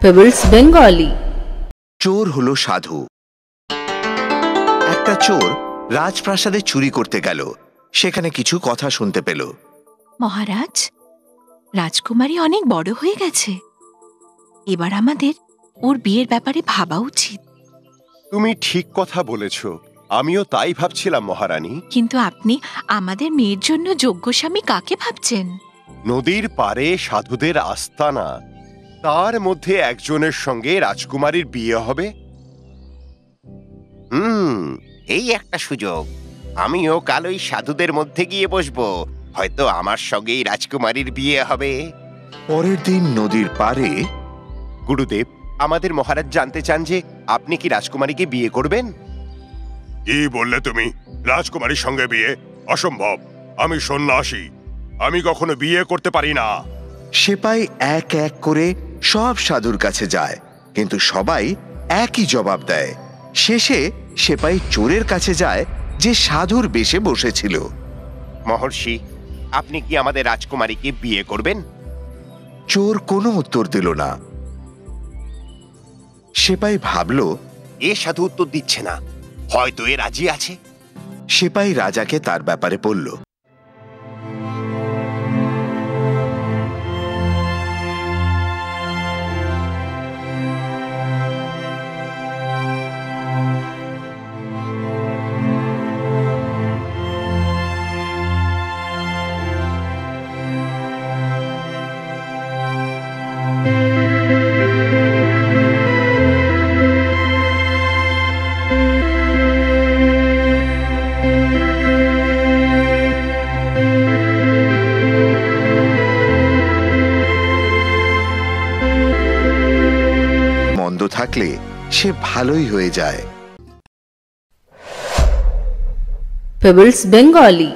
Pebbles Bengali। চোর হলো সাধু। একটা চোর রাজপ্রাসাদে চুরি করতে গেল। সেখানে কিছু কথা শুনতে পেল। মহারাজ, রাজকুমারী অনেক বড় হয়ে গেছে, এবার আমাদের ওর বিয়ের ব্যাপারে ভাবা উচিত। তুমি ঠিক কথা বলেছ, আমিও তাই ভাবছিলাম মহারানী। কিন্তু আপনি আমাদের মেয়ের জন্য যোগ্য স্বামী কাকে ভাবছেন? নদীর পারে সাধুদের আস্তানা, তার মধ্যে একজনের সঙ্গে রাজকুমারীর বিয়ে হবে। এই একটা সুযোগ। আমিও কাল ওই সাধুদের মধ্যে গিয়ে বসবো, হয়তো আমার সঙ্গেই রাজকুমারীর বিয়ে হবে। পরের দিন নদীর পারে। গুরুদেব, আমাদের মহারাজ জানতে চান যে আপনি কি রাজকুমারীকে বিয়ে করবেন। কি বললে তুমি? রাজকুমারীর সঙ্গে বিয়ে? অসম্ভব, আমি সন্ন্যাসী, আমি কখনো বিয়ে করতে পারি না। সেপাই এক এক করে সব সাধুর কাছে যায়, কিন্তু সবাই একই জবাব দেয়। শেষে সেপাই চোরের কাছে যায়, যে সাধুর বেশে বসেছিল। মহর্ষি, আপনি কি আমাদের রাজকুমারীকে বিয়ে করবেন? চোর কোনো উত্তর দিল না। সেপাই ভাবল, এ সাধু উত্তর দিচ্ছে না, হয়তো এ রাজি আছে। সেপাই রাজাকে তার ব্যাপারে বলল। মন্দ থাকলে সে ভালোই হয়ে যায়। Pebbles Bengali।